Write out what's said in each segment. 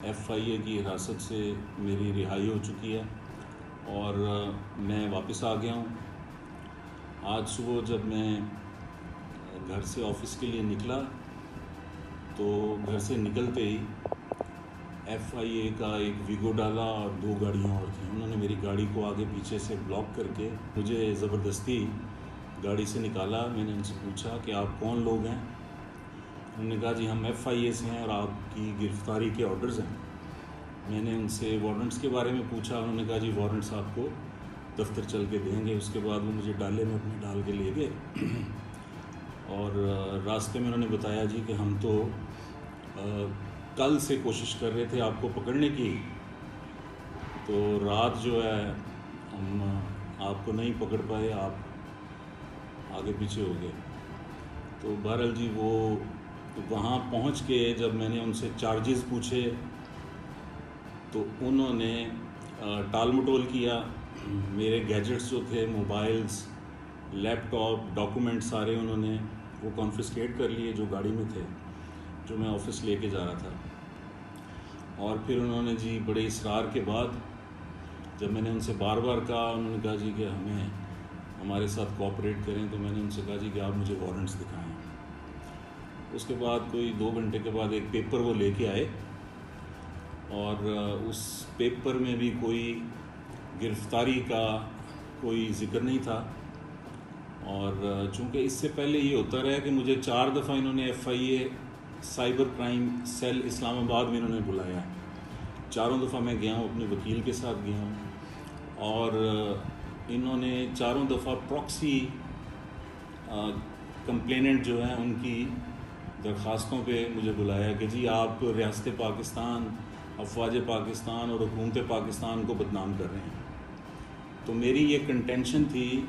FIA کی حراست سے میری رہائی ہو چکی ہے اور میں واپس آ گیا ہوں۔ آج صبح جب میں گھر سے آفس کے لیے نکلا تو گھر سے نکلتے ہی FIA کا ایک ویگو ڈالا اور 2 گاڑیاں اور تھیں۔ انہوں نے میری گاڑی کو آگے پیچھے سے بلاک کر کے مجھے زبردستی گاڑی سے نکالا۔ میں نے ان سے پوچھا کہ آپ کون لوگ ہیں؟ انہوں نے کہا جی ہم FIA سے ہیں اور آپ کی گرفتاری کے آرڈرز ہیں۔ میں نے ان سے وارنٹس کے بارے میں پوچھا۔ انہوں نے کہا جی وارنٹس آپ کو دفتر چل کے دیں گے۔ اس کے بعد وہ مجھے ڈالے میں اپنے ڈال کے لے گئے اور راستے میں انہوں نے بتایا جی کہ ہم تو کل سے کوشش کر رہے تھے آپ کو پکڑنے کی، تو رات جو ہے ہم آپ کو نہیں پکڑ پائے، آپ آگے پیچھے ہو گئے۔ تو بہرحال جی وہ وہاں پہنچ کے جب میں نے ان سے چارجز پوچھے تو انہوں نے ٹال مٹول کیا۔ میرے گیجٹس جو تھے، موبائلز، لیپ ٹاپ، ڈاکومنٹ سارے انہوں نے وہ کانفسکیٹ کر لیے جو گاڑی میں تھے، جو میں آفس لے کے جا رہا تھا۔ اور پھر انہوں نے جی بڑے اصرار کے بعد جب میں نے ان سے بار بار کہا، انہوں نے کہا جی کہ ہمیں ہمارے ساتھ کوآپریٹ کریں، تو میں نے ان سے کہا جی کہ آپ مجھے وارنٹس دکھائیں۔ اس کے بعد کوئی 2 گھنٹے کے بعد ایک پیپر وہ لے کے آئے اور اس پیپر میں بھی کوئی گرفتاری کا کوئی ذکر نہیں تھا۔ اور چونکہ اس سے پہلے یہ ہوتا رہا کہ مجھے 4 دفعہ انہوں نے FIA سائبر کرائم سیل اسلام آباد میں انہوں نے بلایا۔ 4 دفعہ میں گیا ہوں، اپنے وکیل کے ساتھ گیا ہوں، اور انہوں نے 4 دفعہ پراکسی کمپلیننٹ جو ہیں ان کی درخواستوں پہ مجھے بلایا کہ جی آپ ریاست پاکستان، افواج پاکستان اور حکومت پاکستان کو بدنام کر رہے ہیں۔ تو میری یہ کنٹینشن تھی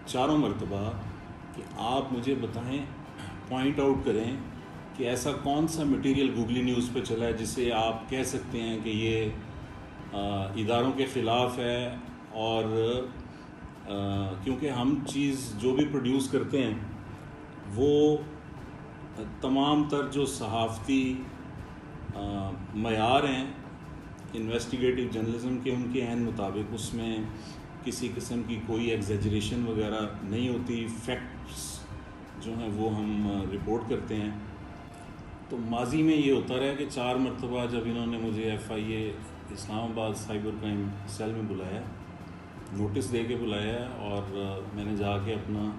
4 مرتبہ کہ آپ مجھے بتائیں، پوائنٹ آؤٹ کریں کہ ایسا کون سا مٹیریل گوگلی نیوز پہ چلا ہے جسے آپ کہہ سکتے ہیں کہ یہ اداروں کے خلاف ہے، اور کیونکہ ہم چیز جو بھی پروڈیوس کرتے ہیں وہ تمام تر جو صحافتی معیار ہیں انویسٹیگیٹو جرنلزم کے، ان کے عین مطابق اس میں کسی قسم کی کوئی ایگزیجریشن وغیرہ نہیں ہوتی، فیکٹس جو ہیں وہ ہم رپورٹ کرتے ہیں۔ تو ماضی میں یہ ہوتا رہا کہ 4 مرتبہ جب انہوں نے مجھے FIA اسلام آباد سائبر کرائم سیل میں بلایا، نوٹس دے کے بلایا، اور میں نے جا کے اپنا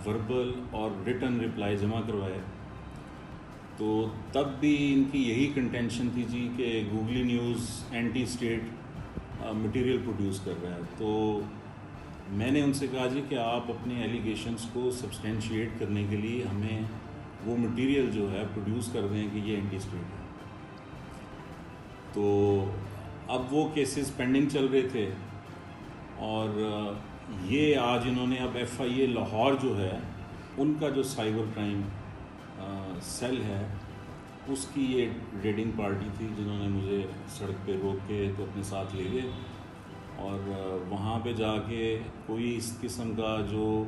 وربل اور ریٹن رپلائی جمع کروائے، تو تب بھی ان کی یہی کنٹینشن تھی جی کہ گوگلی news anti state material produce کر رہا ہے۔ تو میں نے ان سے کہا جی کہ آپ اپنے ایلیگیشنز کو سبسٹینشیٹ کرنے کے لیے ہمیں وہ مٹیریل جو ہے پروڈیوس کر دیں کہ یہ اینٹی اسٹیٹ ہے۔ تو اب وہ کیسز پینڈنگ چل رہے تھے، اور یہ آج انہوں نے اب FIA لاہور جو ہے ان کا جو سائبر کرائم سیل ہے اس کی یہ ریڈنگ پارٹی تھی، جنہوں نے مجھے سڑک پہ روک کے تو اپنے ساتھ لے گئے، اور وہاں پہ جا کے کوئی اس قسم کا جو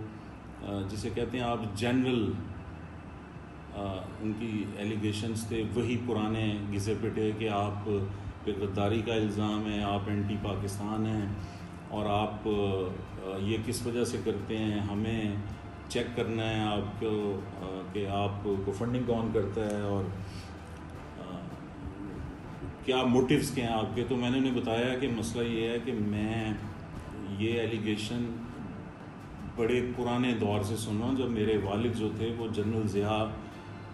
جسے کہتے ہیں آپ جنرل ان کی ایلیگیشنز تھے، وہی پرانے گھسے پٹے کہ آپ پہ غداری کا الزام ہے، آپ اینٹی پاکستان ہیں، اور آپ یہ کس وجہ سے کرتے ہیں، ہمیں چیک کرنا ہے آپ کو کہ آپ کو فنڈنگ کون کرتا ہے اور کیا موٹیوز کیا ہیں آپ کے۔ تو میں نے انہیں بتایا کہ مسئلہ یہ ہے کہ میں یہ ایلیگیشن بڑے پرانے دور سے سن رہا ہوں، جب میرے والد جو تھے وہ جنرل ضیاء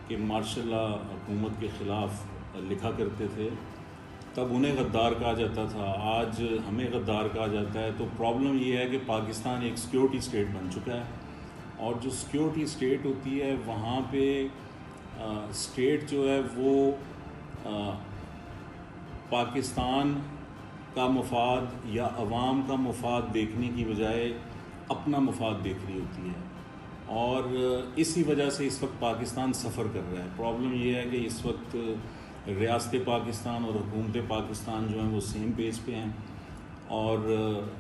کہ مارشل لا حکومت کے خلاف لکھا کرتے تھے، تب انہیں غدار کہا جاتا تھا، آج ہمیں غدار کہا جاتا ہے۔ تو پرابلم یہ ہے کہ پاکستان ایک سیکیورٹی اسٹیٹ بن چکا ہے، اور جو سیکیورٹی اسٹیٹ ہوتی ہے وہاں پہ اسٹیٹ جو ہے وہ پاکستان کا مفاد یا عوام کا مفاد دیکھنے کی بجائے اپنا مفاد دیکھ رہی ہوتی ہے، اور اسی وجہ سے اس وقت پاکستان سفر کر رہا ہے۔ پرابلم یہ ہے کہ اس وقت ریاست پاکستان اور حکومت پاکستان جو ہیں وہ سیم پیج پہ ہیں، اور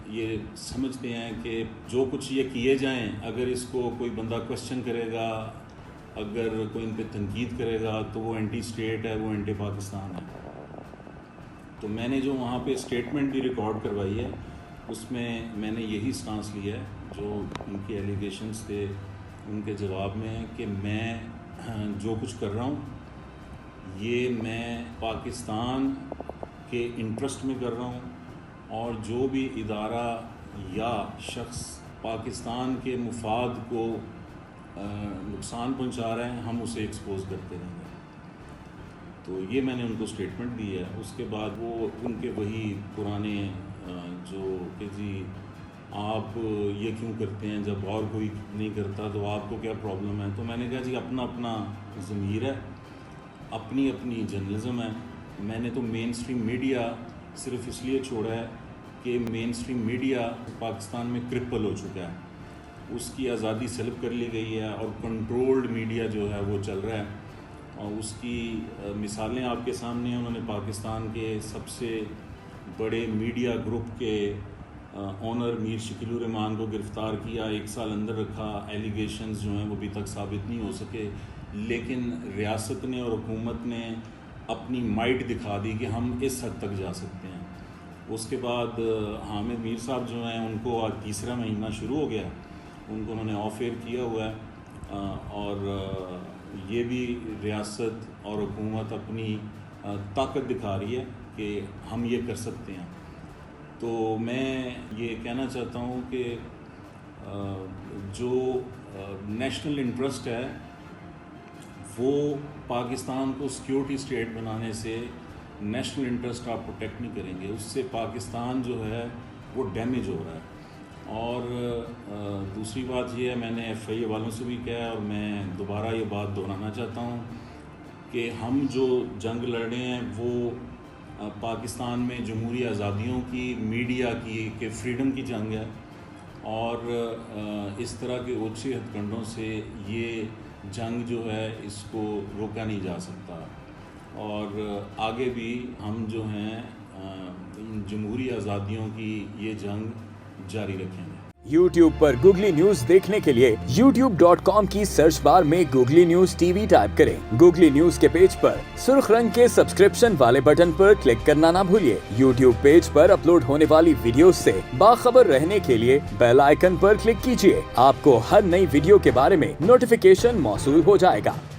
یہ سمجھتے ہیں کہ جو کچھ یہ کیے جائیں، اگر اس کو کوئی بندہ کوشچن کرے گا، اگر کوئی ان پہ تنقید کرے گا، تو وہ اینٹی اسٹیٹ ہے، وہ اینٹی پاکستان ہے۔ تو میں نے جو وہاں پہ اسٹیٹمنٹ بھی ریکارڈ کروائی ہے اس میں نے یہی سٹانس لیا ہے جو ان کے ایلیگیشنز تھے ان کے جواب میں، کہ میں جو کچھ کر رہا ہوں یہ میں پاکستان کے انٹرسٹ میں کر رہا ہوں، اور جو بھی ادارہ یا شخص پاکستان کے مفاد کو نقصان پہنچا رہے ہیں ہم اسے ایکسپوز کرتے رہیں گے۔ تو یہ میں نے ان کو اسٹیٹمنٹ دی ہے۔ اس کے بعد وہ ان کے وہی پرانے جو کہ جی آپ یہ کیوں کرتے ہیں جب اور کوئی نہیں کرتا تو آپ کو کیا پرابلم ہے؟ تو میں نے کہا جی اپنا اپنا ضمیر ہے، اپنی اپنی جرنلزم ہے۔ میں نے تو مین اسٹریم میڈیا صرف اس لیے چھوڑا ہے کہ مین اسٹریم میڈیا پاکستان میں کرپل ہو چکا ہے، اس کی آزادی سلب کر لی گئی ہے اور کنٹرولڈ میڈیا جو ہے وہ چل رہا ہے، اور اس کی مثالیں آپ کے سامنے ہیں۔ انہوں نے پاکستان کے سب سے بڑے میڈیا گروپ کے اونر میر شکیل الرحمان کو گرفتار کیا، 1 سال اندر رکھا، ایلیگیشنز جو ہیں وہ ابھی تک ثابت نہیں ہو سکے، لیکن ریاست نے اور حکومت نے اپنی مائٹ دکھا دی کہ ہم اس حد تک جا سکتے ہیں۔ اس کے بعد حامد میر صاحب جو ہیں ان کو آج 3را مہینہ شروع ہو گیا، ان کو انہوں نے آف ایئر کیا ہوا ہے، اور یہ بھی ریاست اور حکومت اپنی طاقت دکھا رہی ہے کہ ہم یہ کر سکتے ہیں۔ تو میں یہ کہنا چاہتا ہوں کہ جو نیشنل انٹرسٹ ہے وہ پاکستان کو سیکیورٹی اسٹیٹ بنانے سے نیشنل انٹرسٹ آپ پروٹیکٹ نہیں کریں گے، اس سے پاکستان جو ہے وہ ڈیمیج ہو رہا ہے۔ اور دوسری بات یہ ہے، میں نے ایف آئی اے والوں سے بھی کہا ہے اور میں دوبارہ یہ بات دہرانا چاہتا ہوں کہ ہم جو جنگ لڑ رہے ہیں وہ پاکستان میں جمہوری آزادیوں کی، میڈیا کی، کہ فریڈم کی جنگ ہے، اور اس طرح کے اوچھے ہتھ کنڈوں سے یہ جنگ جو ہے اس کو روکا نہیں جا سکتا، اور آگے بھی ہم جو ہیں ان جمہوری آزادیوں کی یہ جنگ جاری رکھیں گے۔ YouTube پر گوگلی نیوز دیکھنے کے لیے youtube.com کی سرچ بار میں googly news T V type کریں۔ گوگلی نیوز کے پیج پر سرخ رنگ کے سبسکرپشن والے بٹن پر کلک کرنا نہ بھولیے۔ YouTube پیج پر اپلوڈ ہونے والی ویڈیوز سے باخبر رہنے کے لیے بیل آئیکن پر کلک کیجیے۔ آپ کو ہر نئی ویڈیو کے بارے میں نوٹیفیکیشن موصول ہو جائے گا۔